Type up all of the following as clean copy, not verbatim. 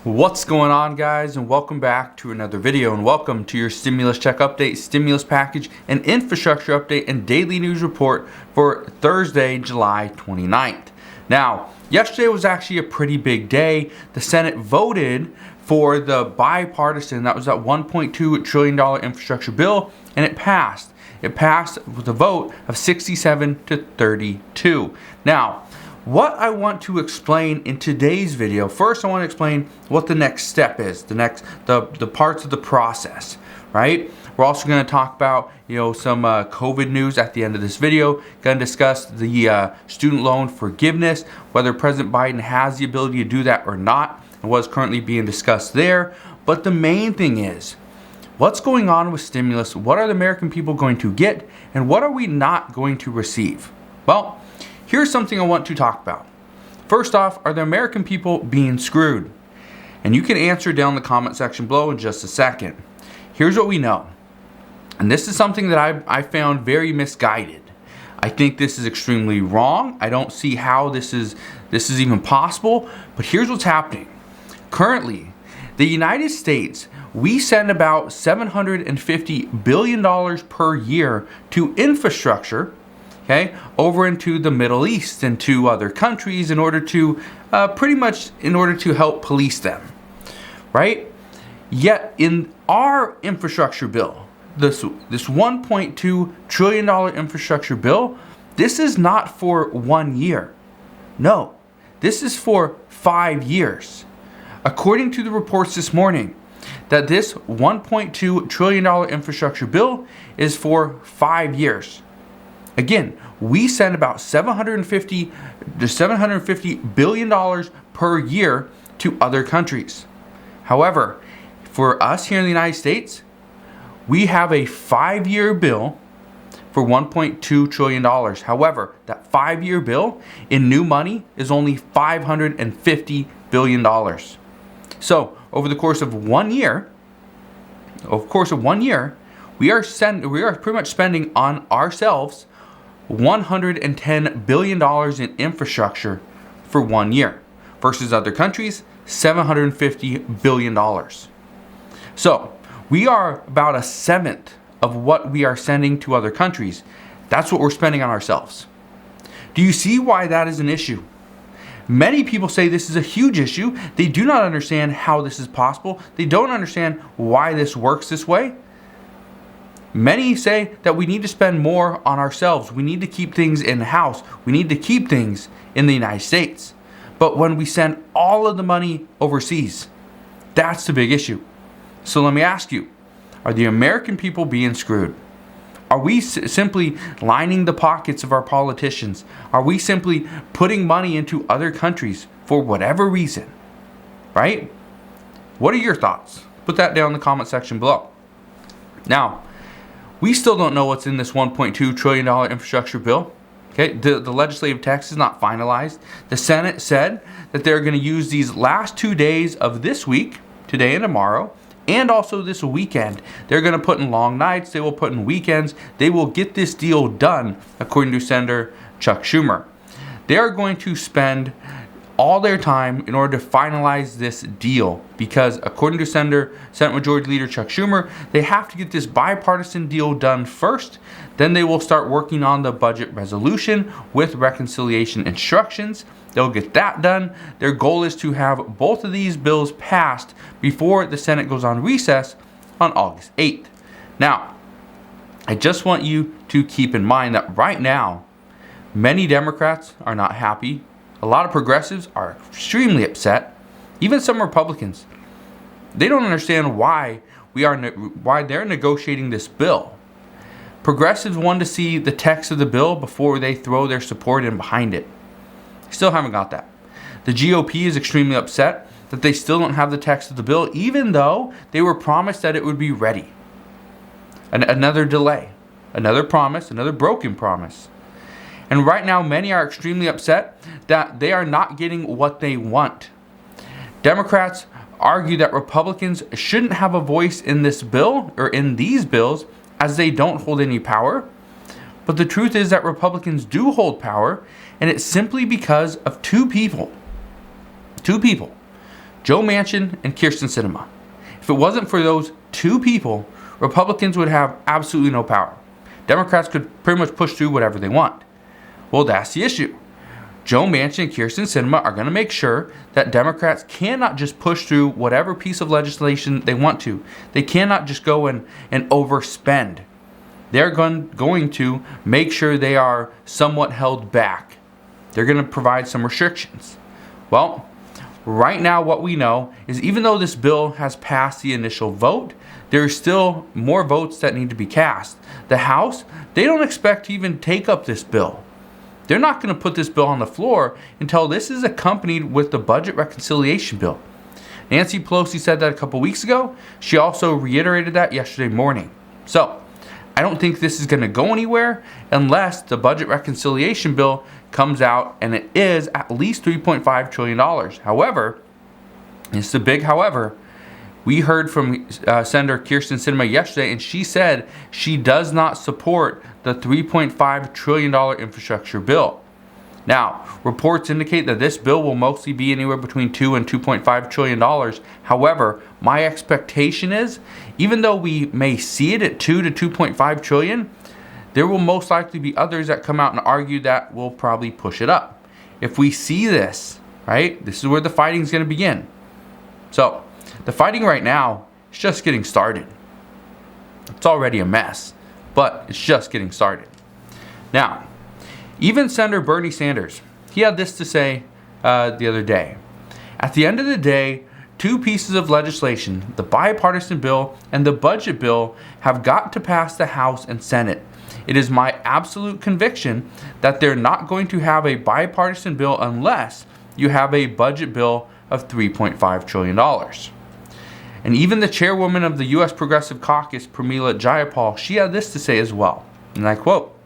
What's going on, guys, and welcome back to another video, and welcome to your stimulus check update, stimulus package, and infrastructure update and daily news report for Thursday, July 29th. Now, yesterday was actually a pretty big day. The Senate voted for the bipartisan, that was that $1.2 trillion infrastructure bill, and it passed. It passed with a vote of 67 to 32. Now, what I want to explain in today's video, first I want to explain what the next step is, the parts of the process, right? We're also going to talk about, some COVID news at the end of this video. Going to discuss the student loan forgiveness, whether President Biden has the ability to do that or not, and what's currently being discussed there. But the main thing is, what's going on with stimulus? What are the American people going to get? And what are we not going to receive? Well, here's something I want to talk about. First off, are the American people being screwed? And you can answer down in the comment section below in just a second. Here's what we know. And this is something that I found very misguided. I think this is extremely wrong. I don't see how this is even possible. But here's what's happening. Currently, the United States, we send about $750 billion per year to infrastructure, over into the Middle East and to other countries in order to help police them, right? Yet in our infrastructure bill, this $1.2 trillion infrastructure bill, this is not for 1 year. No, this is for 5 years. According to the reports this morning, that this $1.2 trillion infrastructure bill is for 5 years. Again, we send about $750 billion per year to other countries. However, for us here in the United States, we have a 5-year bill for $1.2 trillion. However, that 5-year bill in new money is only $550 billion. So, over the course of 1 year, we are pretty much spending on ourselves $110 billion in infrastructure for 1 year versus other countries, $750 billion. So we are about a seventh of what we are sending to other countries. That's what we're spending on ourselves. Do you see why that is an issue? Many people say this is a huge issue. They do not understand how this is possible. They don't understand why this works this way. Many say that we need to spend more on ourselves. We need to keep things in-house. We need to keep things in the United States. But when we send all of the money overseas, that's the big issue. So let me ask you, are the American people being screwed? Are we simply lining the pockets of our politicians? Are we simply putting money into other countries for whatever reason? Right? What are your thoughts? Put that down in the comment section below. Now, we still don't know what's in this $1.2 trillion infrastructure bill. Okay, the legislative text is not finalized. The Senate said that they're going to use these last 2 days of this week, today and tomorrow, and also this weekend. They're going to put in long nights. They will put in weekends. They will get this deal done, according to Senator Chuck Schumer. They are going to spend all their time in order to finalize this deal because, according to Senate Majority Leader Chuck Schumer, they have to get this bipartisan deal done first. Then they will start working on the budget resolution with reconciliation instructions. They'll get that done. Their goal is to have both of these bills passed before the Senate goes on recess on August 8th. Now, I just want you to keep in mind that right now, many Democrats are not happy. A lot of progressives are extremely upset. Even some Republicans. They don't understand why they're negotiating this bill. Progressives want to see the text of the bill before they throw their support in behind it. Still haven't got that. The GOP is extremely upset that they still don't have the text of the bill, even though they were promised that it would be ready. Another delay, another promise, another broken promise. And right now, many are extremely upset that they are not getting what they want. Democrats argue that Republicans shouldn't have a voice in this bill or in these bills as they don't hold any power. But the truth is that Republicans do hold power, and it's simply because of two people. Joe Manchin and Kyrsten Sinema. If it wasn't for those two people, Republicans would have absolutely no power. Democrats could pretty much push through whatever they want. Well, that's the issue. Joe Manchin and Kyrsten Sinema are going to make sure that Democrats cannot just push through whatever piece of legislation they want to. They cannot just go and overspend. They're going to make sure they are somewhat held back. They're going to provide some restrictions. Well, right now what we know is even though this bill has passed the initial vote, there's still more votes that need to be cast. The House, they don't expect to even take up this bill. They're not going to put this bill on the floor until this is accompanied with the budget reconciliation bill. Nancy Pelosi said that a couple weeks ago. She also reiterated that yesterday morning. So, I don't think this is going to go anywhere unless the budget reconciliation bill comes out and it is at least $3.5 trillion. However, it's a big however. We heard from Senator Kyrsten Sinema yesterday, and she said she does not support the $3.5 trillion infrastructure bill. Now, reports indicate that this bill will mostly be anywhere between $2 and $2.5 trillion. However, my expectation is, even though we may see it at $2 to $2.5 trillion, there will most likely be others that come out and argue that will probably push it up. If we see this, right, this is where the fighting is going to begin. So, the fighting right now is just getting started. It's already a mess, but it's just getting started. Now, even Senator Bernie Sanders, he had this to say the other day. At the end of the day, two pieces of legislation, the bipartisan bill and the budget bill, have got to pass the House and Senate. It is my absolute conviction that they're not going to have a bipartisan bill unless you have a budget bill of $3.5 trillion. And even the chairwoman of the U.S. Progressive Caucus, Pramila Jayapal, she had this to say as well. And I quote,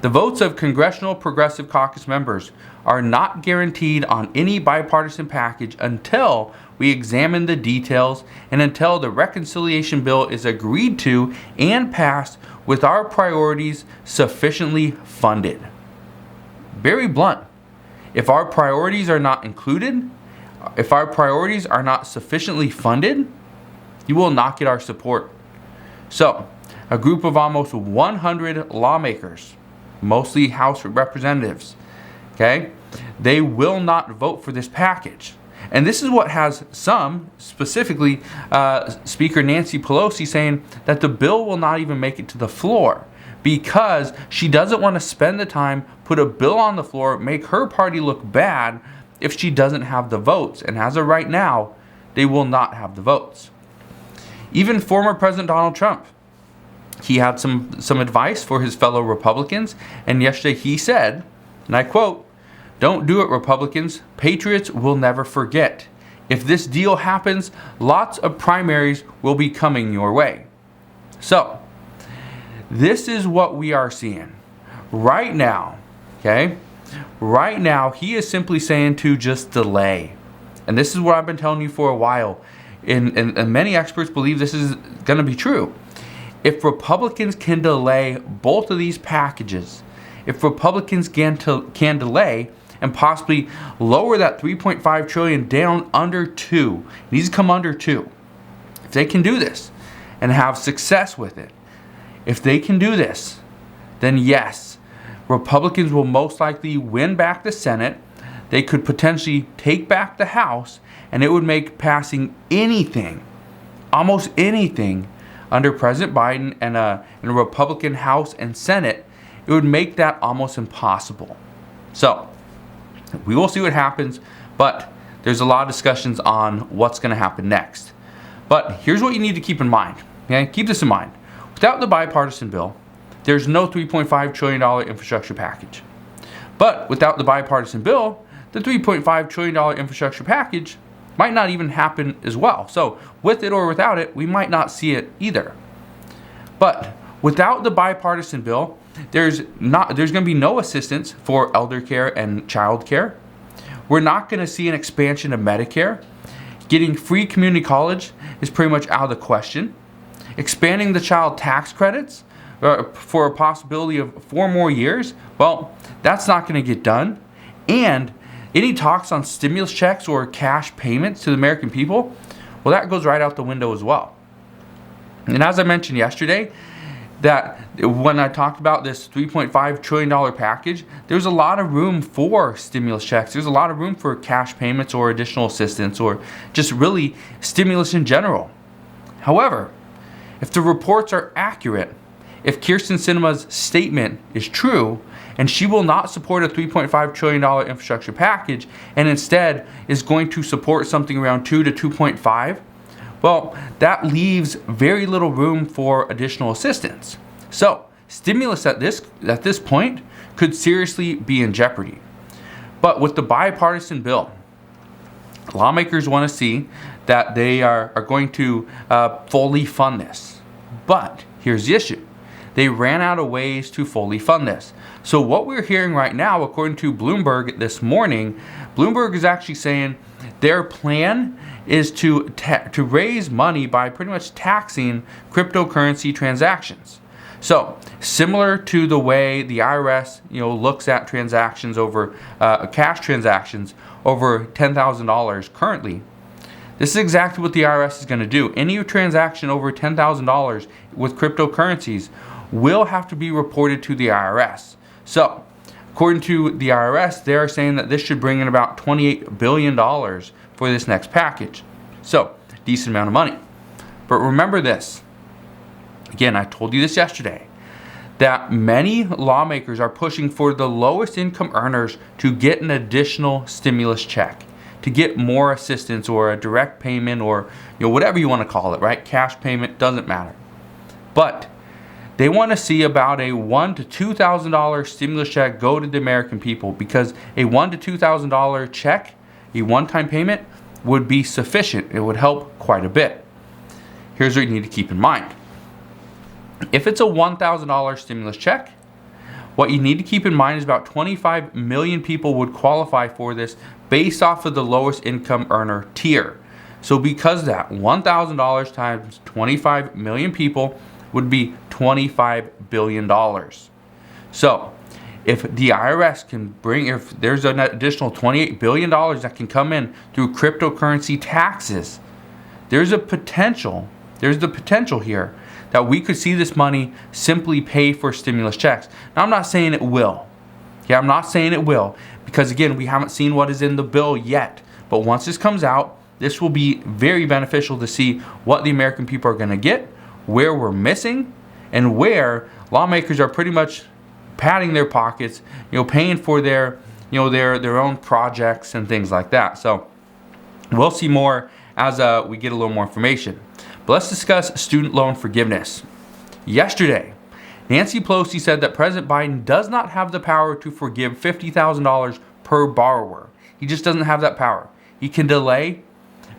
"The votes of Congressional Progressive Caucus members are not guaranteed on any bipartisan package until we examine the details and until the reconciliation bill is agreed to and passed with our priorities sufficiently funded." Very blunt. If our priorities are not included, if our priorities are not sufficiently funded, you will not get our support. So, a group of almost 100 lawmakers, mostly House representatives, okay, they will not vote for this package. And this is what has some, specifically Speaker Nancy Pelosi, saying that the bill will not even make it to the floor because she doesn't want to spend the time, put a bill on the floor, make her party look bad if she doesn't have the votes. And as of right now, they will not have the votes. Even former President Donald Trump, he had some advice for his fellow Republicans. And yesterday he said, and I quote, "Don't do it, Republicans. Patriots will never forget. If this deal happens, lots of primaries will be coming your way." So, this is what we are seeing right now, okay? Right now, he is simply saying to just delay. And this is what I've been telling you for a while. And many experts believe this is going to be true. If Republicans can delay both of these packages, if Republicans can delay and possibly lower that $3.5 trillion down under 2, it needs to come under 2. If they can do this and have success with it, if they can do this, then yes, Republicans will most likely win back the Senate. They could potentially take back the House, and it would make passing anything, almost anything, under President Biden and a Republican House and Senate, it would make that almost impossible. So, we will see what happens, but there's a lot of discussions on what's going to happen next. But here's what you need to keep in mind. Okay? Keep this in mind. Without the bipartisan bill, there's no $3.5 trillion infrastructure package. But without the bipartisan bill, the $3.5 trillion infrastructure package might not even happen as well. So with it or without it, we might not see it either. But without the bipartisan bill, there's going to be no assistance for elder care and child care. We're not going to see an expansion of Medicare. Getting free community college is pretty much out of the question. Expanding the child tax credits for a possibility of 4 more years, well, that's not going to get done. And Any talks on stimulus checks or cash payments to the American people, well, that goes right out the window as well. And as I mentioned yesterday, that when I talked about this $3.5 trillion package, there's a lot of room for stimulus checks. There's a lot of room for cash payments or additional assistance or just really stimulus in general. However, if the reports are accurate, if Kyrsten Sinema's statement is true, and she will not support a $3.5 trillion infrastructure package and instead is going to support something around 2 to 2.5, well, that leaves very little room for additional assistance. So, stimulus at this point could seriously be in jeopardy. But with the bipartisan bill, lawmakers want to see that they are going to fully fund this. But here's the issue. They ran out of ways to fully fund this. So what we're hearing right now, according to Bloomberg this morning, Bloomberg is actually saying their plan is to raise money by pretty much taxing cryptocurrency transactions. So similar to the way the IRS, looks at transactions over cash transactions over $10,000 currently. This is exactly what the IRS is going to do. Any transaction over $10,000 with cryptocurrencies will have to be reported to the IRS. So, according to the IRS, they are saying that this should bring in about $28 billion for this next package. So, decent amount of money. But remember this. Again, I told you this yesterday, that many lawmakers are pushing for the lowest income earners to get an additional stimulus check, to get more assistance or a direct payment or whatever you want to call it, right? Cash payment, doesn't matter. But they want to see about a $1,000 to $2,000 stimulus check go to the American people, because a $1,000 to $2,000 check, a one-time payment, would be sufficient. It would help quite a bit. Here's what you need to keep in mind. If it's a $1,000 stimulus check, what you need to keep in mind is about 25 million people would qualify for this based off of the lowest income earner tier. So because of that, $1,000 times 25 million people would be $25 billion. So if the IRS can if there's an additional $28 billion that can come in through cryptocurrency taxes, there's the potential here that we could see this money simply pay for stimulus checks. Now, I'm not saying it will. Yeah, I'm not saying it will, because again, we haven't seen what is in the bill yet. But once this comes out, this will be very beneficial to see what the American people are going to get, where we're missing, and where lawmakers are pretty much padding their pockets, paying for their own projects and things like that. So we'll see more as we get a little more information. But let's discuss student loan forgiveness. Yesterday, Nancy Pelosi said that President Biden does not have the power to forgive $50,000 per borrower. He just doesn't have that power. He can delay,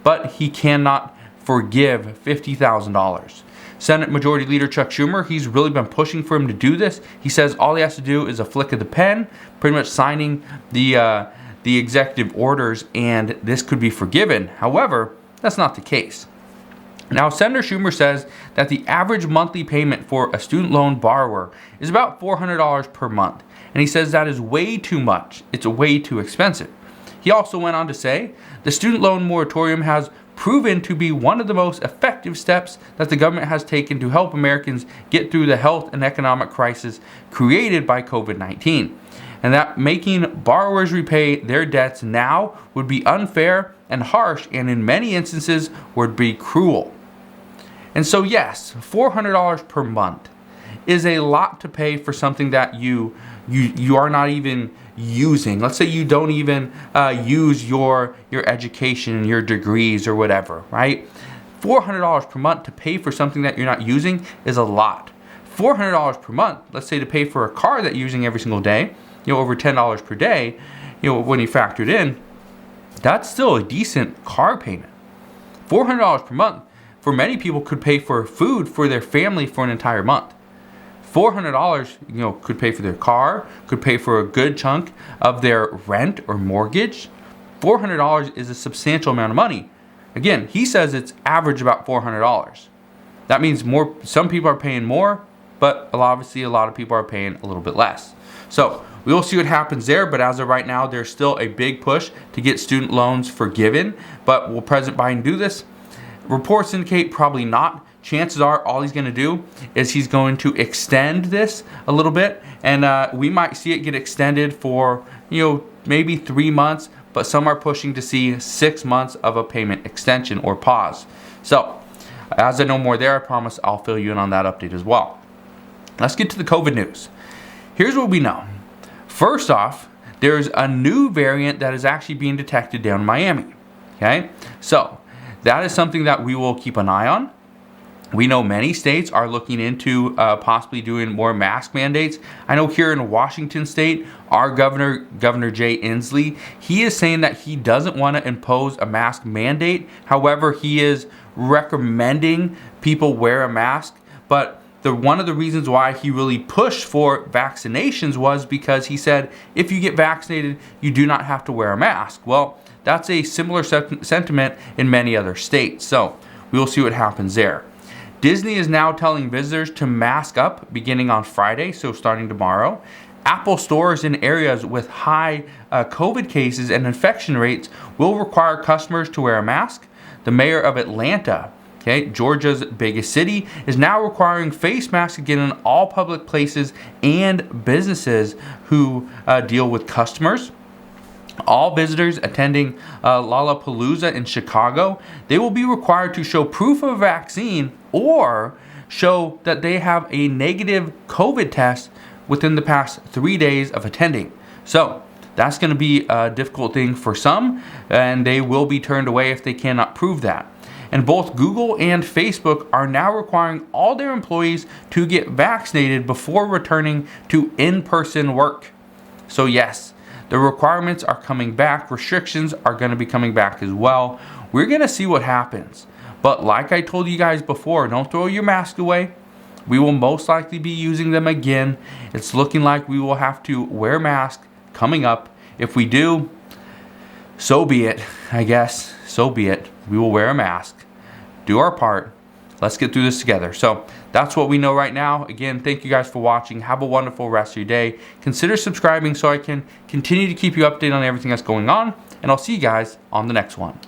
but he cannot forgive $50,000. Senate Majority Leader Chuck Schumer, he's really been pushing for him to do this. He says all he has to do is a flick of the pen, pretty much signing the executive orders, and this could be forgiven. However, that's not the case. Now, Senator Schumer says that the average monthly payment for a student loan borrower is about $400 per month. And he says that is way too much. It's way too expensive. He also went on to say the student loan moratorium has proven to be one of the most effective steps that the government has taken to help Americans get through the health and economic crisis created by COVID-19. And that making borrowers repay their debts now would be unfair and harsh, and in many instances would be cruel. And so yes, $400 per month is a lot to pay for something that you are not even using. Let's say you don't even use your education, your degrees or whatever, right? $400 per month to pay for something that you're not using is a lot. $400 per month, let's say to pay for a car that you're using every single day, over $10 per day, when you factor it in, that's still a decent car payment. $400 per month for many people could pay for food for their family for an entire month. $400, could pay for their car, could pay for a good chunk of their rent or mortgage. $400 is a substantial amount of money. Again, he says it's average about $400. That means some people are paying more, but obviously a lot of people are paying a little bit less. So we will see what happens there, but as of right now, there's still a big push to get student loans forgiven. But will President Biden do this? Reports indicate probably not. Chances are all he's going to do is he's going to extend this a little bit, and we might see it get extended for, maybe 3 months, but some are pushing to see 6 months of a payment extension or pause. So as I know more there, I promise I'll fill you in on that update as well. Let's get to the COVID news. Here's what we know. First off, there's a new variant that is actually being detected down in Miami. Okay, so that is something that we will keep an eye on. We know many states are looking into possibly doing more mask mandates. I know here in Washington State, our Governor Jay Inslee, he is saying that he doesn't want to impose a mask mandate. However, he is recommending people wear a mask. But one of the reasons why he really pushed for vaccinations was because he said, if you get vaccinated, you do not have to wear a mask. Well, that's a similar sentiment in many other states. So we will see what happens there. Disney is now telling visitors to mask up beginning on Friday, so starting tomorrow. Apple stores in areas with high COVID cases and infection rates will require customers to wear a mask. The mayor of Atlanta, Georgia's biggest city, is now requiring face masks again in all public places and businesses who deal with customers. All visitors attending Lollapalooza in Chicago, they will be required to show proof of a vaccine or show that they have a negative COVID test within the past 3 days of attending. So that's going to be a difficult thing for some, and they will be turned away if they cannot prove that. And both Google and Facebook are now requiring all their employees to get vaccinated before returning to in-person work. So yes, the requirements are coming back. Restrictions are going to be coming back as well. We're going to see what happens. But like I told you guys before, don't throw your mask away. We will most likely be using them again. It's looking like we will have to wear masks coming up. If we do, so be it, I guess. So be it. We will wear a mask. Do our part. Let's get through this together. So that's what we know right now. Again, thank you guys for watching. Have a wonderful rest of your day. Consider subscribing so I can continue to keep you updated on everything that's going on. And I'll see you guys on the next one.